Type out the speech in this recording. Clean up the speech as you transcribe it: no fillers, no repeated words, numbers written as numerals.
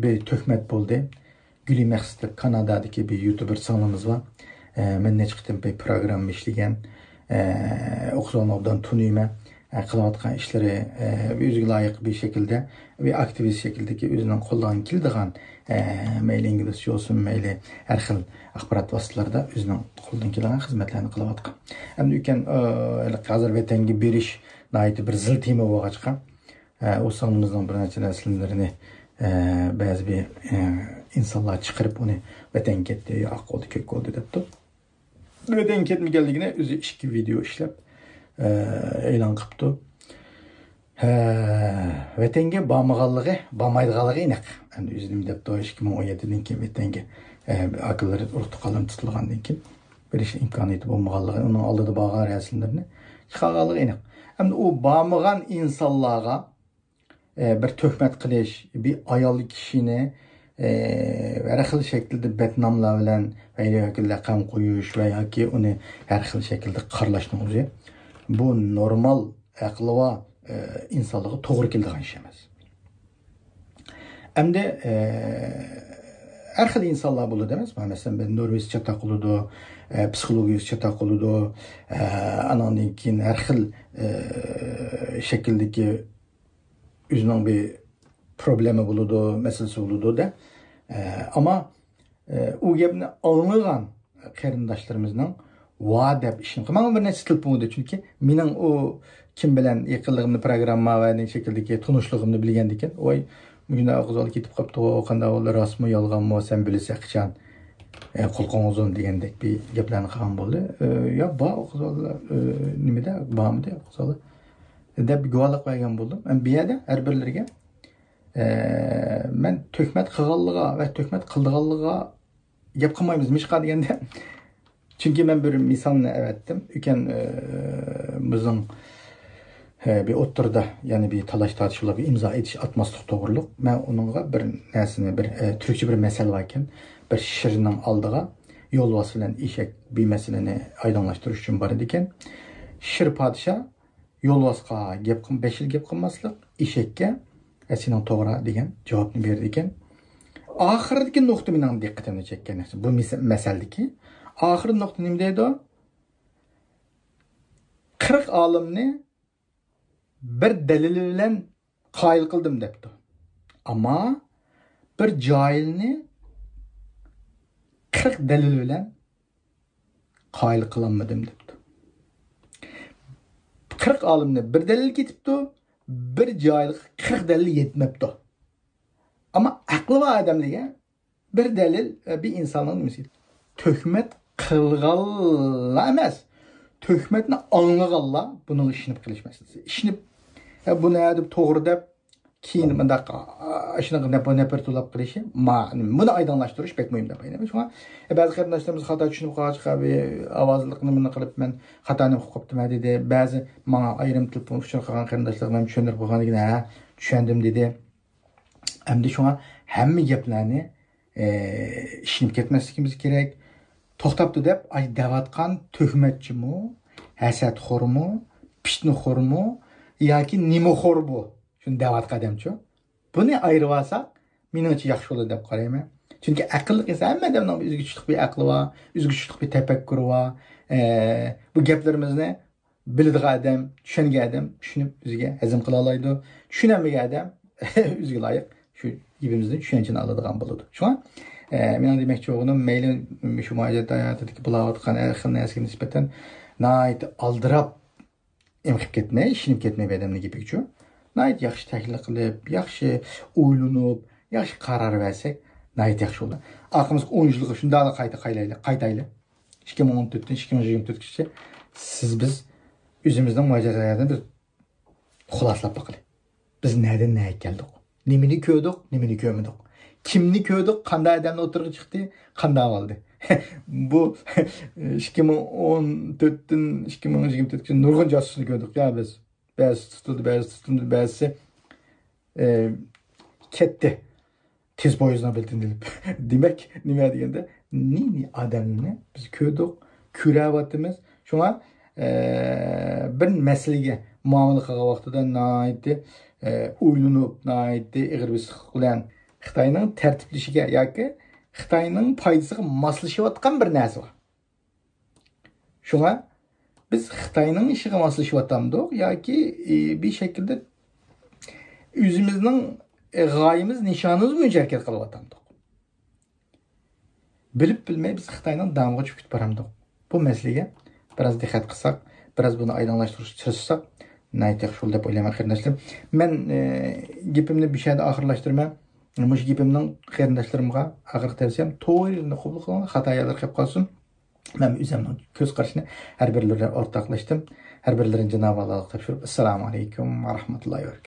bir töhmet buldu. Gülü Məqsədli Kanadadakı bir YouTuber sağlamız var. Mən ne çıktım bir program işləyən. Oxuzonovdan tunuyma. Qılavatqan işleri özü layık bir şekilde ve aktivist şekildeki özünün qo'ldan keladigan meyli İngilizce olsun, meyli her xil axborot vositalarida özünün qo'ldan keladigan xizmatlarni qilayotgan. Endi ekan hozir vatanga berish nihoyatda bir zil tema bo'lg'achqa o sonimizning bir necha narsalarini ba'zi bir insonlar chiqarib uni vatan ketdi, oq bo'ldi, ko'k bo'ldi debdi. Vatan ketmaganligini o'zi ikki video ishlab e'lon qilibdi. Vatanga bormaganligi, bormaydiganligi aniq. Endi o'zim debdi 2017dan keyin vatanga akillari urug'da qalam tutilgandan keyin berish imkoniyati bo'lmaganligi, uning oldida borgan rasmlarni chiqarganligi aniq. Endi u bormagan insonlarga bir töhmet qilish, bir ayol kishini her xil şekilde betnamlar bilan veya laqam qo'yish va yoki uni har xil şekilde qarlashni o'zi bu normal aqli va insonlarga to'g'ri keladigan ish emas. Endi har xil insonlar bo'ladi emasmi? Masalan, ben Norveç chata qiladi, psixologiyasi chata qiladi, anandan keyin har xil şekildeki özünün bir problemi bo'ladi, meselesi bo'ladi da. Ama o gapni anlagan qarindoshlarımızın va deb ishni qilmagan bir narsa tilpimdi, chunki mening o kim bilan yaqinligimni programma va ne shekildagi tunishligimni bilgan ekan. Voy, bugün og'zol ketib qolibdi, qanday bo'ldi, rostmi, yolg'onmi, sen bilsa qachon qo'lqon uzun degandek bir gaplarni qilgan bo'ldi. Yo, bor og'zol nimada, bormidi og'zol deb guvohlik bergan bo'ldim. Men bu yerda har birlariga men töhmet qilganligiga va töhmet qildiganligiga gap qilmaymiz mishqa deganda. Chunki men bir misolni aytdim. Ekan bizning bir o'ttirda, ya'ni bir talash tortishuvlar, bir imzo etish atmaslik to'g'riliq. Men uningga bir narsani, bir turkcha bir masala var ekan, bir shirning oldiga yo'lbos bilan eshak bir masalani oydinlashtirish uchun bor ekan. Shir podsho yo'lbosga gap 5 yil gap qilmaslik, eshakka sening to'g'ri degan javobni berdi ekan. Oxiridagi nuqta mening diqqatimni chekkan narsa. Bu masaladagi oxirgi nuqta nima deydi? 40 olimni bir dalil bilan qoyil qildim debdi. Ammo bir johilni 40 dalil bilan qoyil qilolmadim debdi. 40 olimni bir dalil ketibdi, bir johil 40 dalil yetmabdi. Ama aqli va odamlarga bir dalil bir insonning nimasi? Töhmet qilganlar emas. Töhmetni anglaganlar buning ishini qilish masalasi. Ishni bu ne deb to'g'ri deb keyin bundaq ishni nepar to'lab qilishi, buni oydinlashtirish pek muhim deb o'ylayman. Shunga ba'zi qarindoshlarimiz xato tushunib qolishqa bir ovozliq nimani qilib men xatoni qilib qopdim dedi. Ba'zi menga ayrim telefon uchun qilgan qarindoshlar men tushundirib qo'yganligini ha tushundim dedi. Endi shunga hamma gaplarni ishinib ketmasligimiz kerak. To'xtabdi deb ay davatgan töhmetchimi, hasadxo'rmi, fitnaxo'rmi yoki nimaxo'r bu? Shuni davatga odamchi. Buni ayirib olsak, meningcha yaxshi bo'ladi deb qarayman. Chunki aqlli esa hamma odamning o'ziga kuchli bir aqli va o'ziga kuchli bir tafakkuri va bu gaplarimizni biladigan odam, tushungan odam tushunib o'ziga hazm qila oladi. Tushunmagan odam o'ziga loyiq shu gibimizdan tushunchani oladigan bo'ladi. Shunga men demoqchi bo'lganim mayli shu muojizat hayotidagi bo'layotgan har xil narsaga nisbatan nihoyat aldirab emqib ketmay, ishinib ketmay odamning gapiga. Nihoyat yaxshi tahlil qilib, yaxshi o'ylanib, yaxshi qaror versak, nihoyat yaxshi bo'ladi. Aqimiz 10 yilga shunday qaytayli. 2014dan 2024gacha biz o'zimizning muojizat hayotini biz xulosalab baqaylik. Biz nereden neye geldik? Nimini ko'rdik, nimini ko'rmadik. Kimni ko'rdik, qanday odamni o'tirg'i chiqdi, qanday oldi. Bu 2014dan 2024gacha nurg'un josusni ko'rdik ya biz. Ba'zi tutildi, ba'zisi ketdi. Tez poyezddan bildirilib. Demak, nima deganda, nini odamni biz ko'rdik, ko'ryapmiz. Shunga bir masalaga muomala qilgan vaqtida nihoyatda o'ylanib, nihoyatda ig'ir bir siq bilan Xitoyning tartiblashiga yoki Xitoyning foydasiga moslashayotgan bir narsa bor. Shunga biz Xitoyning ishiga moslashyapmiz yoki bir şekilde o'zimizning g'oyamiz, nishonimiz bo'yicha harakat qilyapmiz. Bilib bilmay biz Xitoyning damiga tushib ketib boramiz. Bu masalaga biroz diqqat qilsak, biroz buni aydınlaştırishga tirishsak, nayt yaxshi deb o'ylayman qarindoshlar. Men gapimni bu yerda oxirlashtirman. Mush gapimning qarindoshlarimga axir tavsiyam to'g'ri qabul qiling, xatolar qilib qolsin. Men o'zimning ko'z qarashini har birlariga o'rtoqlashdim. Har birlarini Janob Allohga topshirib, assalomu alaykum va rahmatullohi va barakatuh.